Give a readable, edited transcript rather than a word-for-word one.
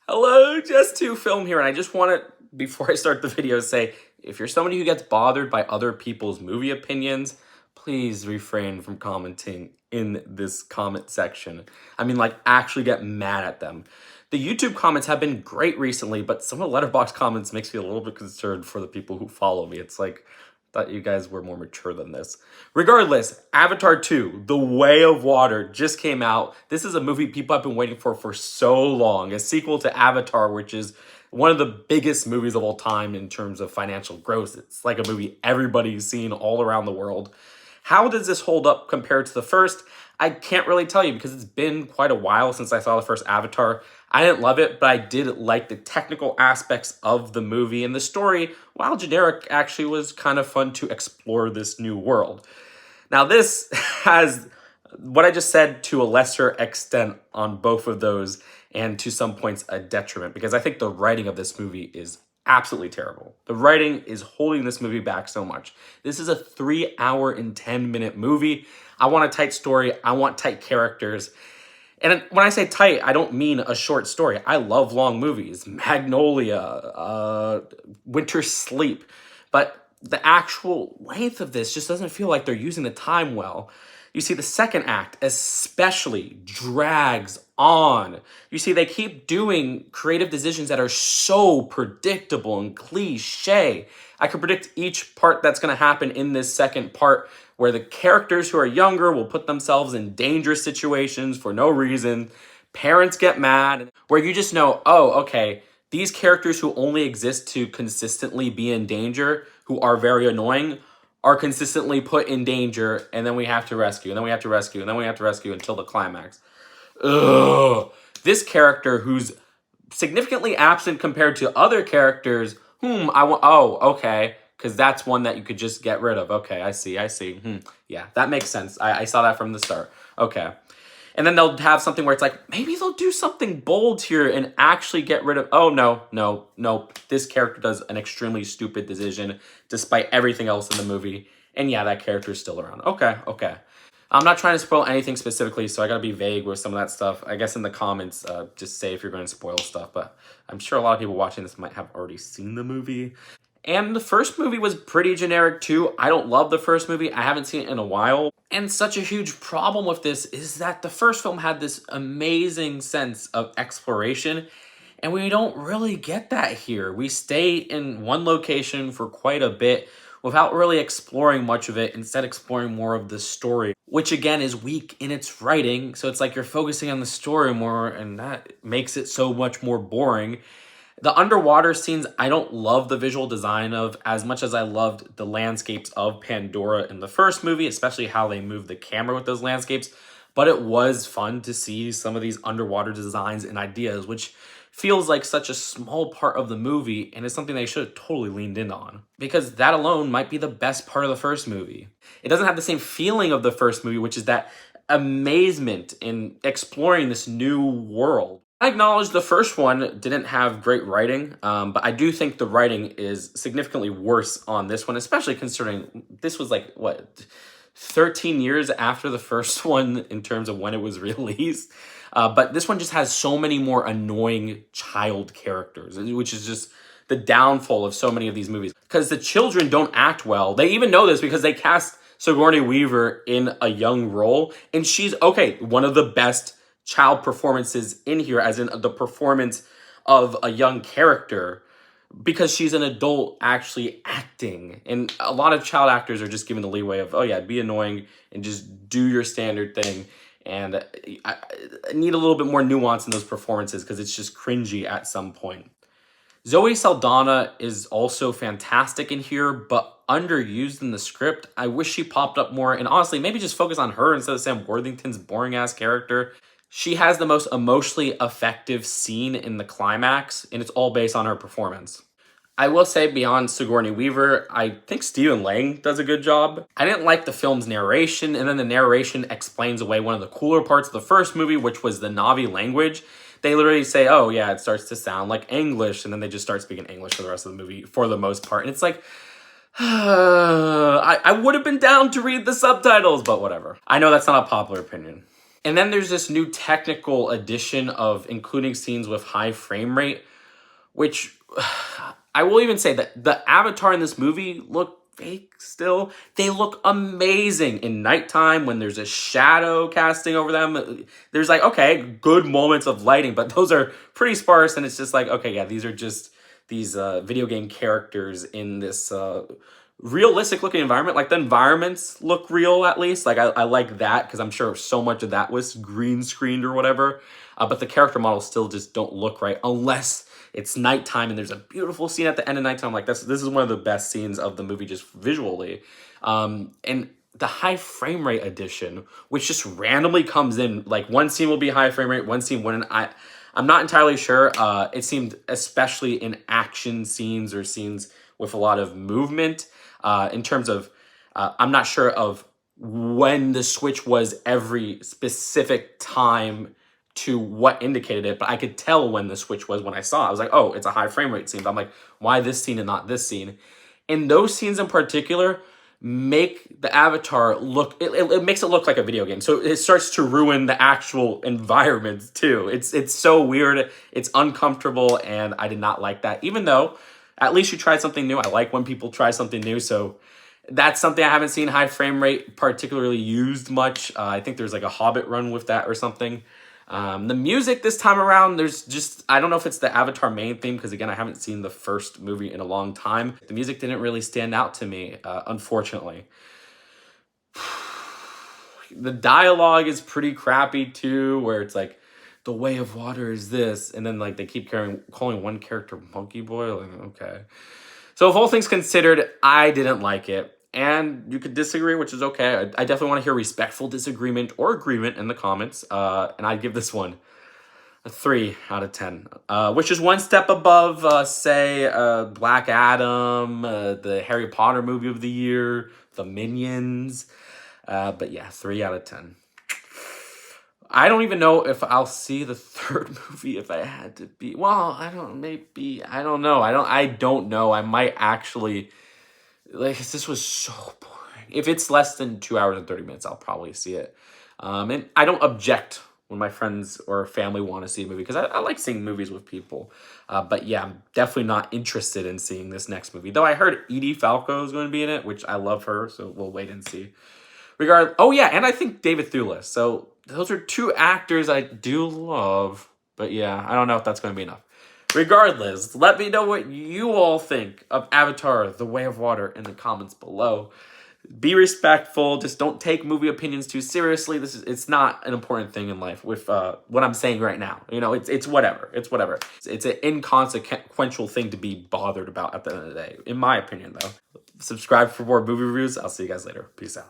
Hello, just2film here, and I just want to, before I start the video, say, if you're somebody who gets bothered by other people's movie opinions, please refrain from commenting in this comment section. I mean, like, actually get mad at them. The YouTube comments have been great recently, but some of the Letterboxd comments makes me a little bit concerned for the people who follow me. It's like, thought you guys were more mature than this. Regardless, Avatar 2, The Way of Water, just came out. This is a movie people have been waiting for so long. A sequel to Avatar, which is one of the biggest movies of all time in terms of financial gross. It's like a movie everybody's seen all around the world. How does this hold up compared to the first? I can't really tell you because it's been quite a while since I saw the first Avatar. I didn't love it, but I did like the technical aspects of the movie, and the story, while generic, actually was kind of fun to explore this new world. Now this has what I just said to a lesser extent on both of those, and to some points a detriment, because I think the writing of this movie is absolutely terrible. The writing is holding this movie back so much. This is a 3-hour and 10-minute movie. I want a tight story. I want tight characters. And when I say tight, I don't mean a short story. I love long movies. Magnolia, Winter Sleep. But the actual length of this just doesn't feel like they're using the time well. You see, the second act especially drags on. You see, they keep doing creative decisions that are so predictable and cliche. I can predict each part that's going to happen in this second part, where the characters who are younger will put themselves in dangerous situations for no reason. Parents get mad, where you just know, oh, okay, these characters who only exist to consistently be in danger, who are very annoying, are consistently put in danger, and then we have to rescue, and then we have to rescue, and then we have to rescue until the climax. Ugh. This character, who's significantly absent compared to other characters whom I want, oh, okay, because that's one that you could just get rid of. Okay, I see. Yeah, that makes sense. I saw that from the start. Okay. And then they'll have something where it's like, maybe they'll do something bold here and actually get rid of, oh, no. This character does an extremely stupid decision despite everything else in the movie. And yeah, that character is still around. Okay. I'm not trying to spoil anything specifically, so I gotta be vague with some of that stuff. I guess in the comments, just say if you're going to spoil stuff, but I'm sure a lot of people watching this might have already seen the movie. And the first movie was pretty generic too. I don't love the first movie. I haven't seen it in a while. And such a huge problem with this is that the first film had this amazing sense of exploration, and we don't really get that here. We stay in one location for quite a bit without really exploring much of it, instead exploring more of the story, which again is weak in its writing. So it's like you're focusing on the story more, and that makes it so much more boring. The underwater scenes, I don't love the visual design of as much as I loved the landscapes of Pandora in the first movie, especially how they moved the camera with those landscapes. But it was fun to see some of these underwater designs and ideas, which feels like such a small part of the movie, and it's something they should have totally leaned in on, because that alone might be the best part of the first movie. It doesn't have the same feeling of the first movie, which is that amazement in exploring this new world. I acknowledge the first one didn't have great writing, but I do think the writing is significantly worse on this one, especially considering this was like, what, 13 years after the first one in terms of when it was released. But this one just has so many more annoying child characters, which is just the downfall of so many of these movies. Because the children don't act well. They even know this because they cast Sigourney Weaver in a young role, and she's, okay, one of the best child performances in here, as in the performance of a young character, because she's an adult actually acting. And a lot of child actors are just given the leeway of, oh yeah, be annoying and just do your standard thing. And I need a little bit more nuance in those performances because it's just cringy at some point. Zoe Saldana is also fantastic in here, but underused in the script. I wish she popped up more, and honestly, maybe just focus on her instead of Sam Worthington's boring-ass character. She has the most emotionally effective scene in the climax, and it's all based on her performance. I will say, beyond Sigourney Weaver, I think Stephen Lang does a good job. I didn't like the film's narration, and then the narration explains away one of the cooler parts of the first movie, which was the Na'vi language. They literally say, oh yeah, it starts to sound like English, and then they just start speaking English for the rest of the movie, for the most part. And it's like, I would have been down to read the subtitles, but whatever. I know that's not a popular opinion. And then there's this new technical addition of including scenes with high frame rate, which I will even say that the avatar in this movie look fake still. They look amazing in nighttime when there's a shadow casting over them. There's like, okay, good moments of lighting, but those are pretty sparse, and it's just like, okay, yeah, these are just these video game characters in this realistic looking environment. Like the environments look real, at least. Like I like that, because I'm sure so much of that was green screened or whatever. But the character models still just don't look right unless it's nighttime and there's a beautiful scene at the end of nighttime. Like this is one of the best scenes of the movie just visually. And the high frame rate edition, which just randomly comes in, like one scene will be high frame rate, one scene wouldn't. I'm not entirely sure. It seemed, especially in action scenes or scenes with a lot of movement, in terms of, I'm not sure of when the switch was every specific time to what indicated it, but I could tell when the switch was when I saw it. I was like, oh, it's a high frame rate scene. But I'm like, why this scene and not this scene? And those scenes in particular make the avatar look, it makes it look like a video game. So it starts to ruin the actual environment too. It's so weird. It's uncomfortable, and I did not like that. Even though at least you tried something new. I like when people try something new. So that's something I haven't seen high frame rate particularly used much. I think there's like a Hobbit run with that or something. The music this time around, there's just, I don't know if it's the Avatar main theme, because again, I haven't seen the first movie in a long time. The music didn't really stand out to me, unfortunately. The dialogue is pretty crappy too, where it's like, the way of water is this, and then like they keep calling one character Monkey Boy. Like, okay. So if all things considered, I didn't like it. And you could disagree, which is okay. I definitely want to hear respectful disagreement or agreement in the comments. And I'd give this one a 3 out of 10, which is one step above, say, Black Adam, the Harry Potter movie of the year, the Minions. But yeah, 3 out of 10. I don't even know if I'll see the third movie if I had to be. Well, I don't know. I don't know. I might actually, like, this was so boring. If it's less than 2 hours and 30 minutes, I'll probably see it. And I don't object when my friends or family want to see a movie, because I like seeing movies with people. But yeah, I'm definitely not interested in seeing this next movie. Though I heard Edie Falco is going to be in it, which I love her, so we'll wait and see. Oh yeah, and I think David Thewlis. So those are two actors I do love. But yeah, I don't know if that's going to be enough. Regardless, let me know what you all think of Avatar: The Way of Water in the comments below. Be respectful. Just don't take movie opinions too seriously. It's not an important thing in life with what I'm saying right now. You know, it's whatever. It's whatever. It's an inconsequential thing to be bothered about at the end of the day, in my opinion, though. Subscribe for more movie reviews. I'll see you guys later. Peace out.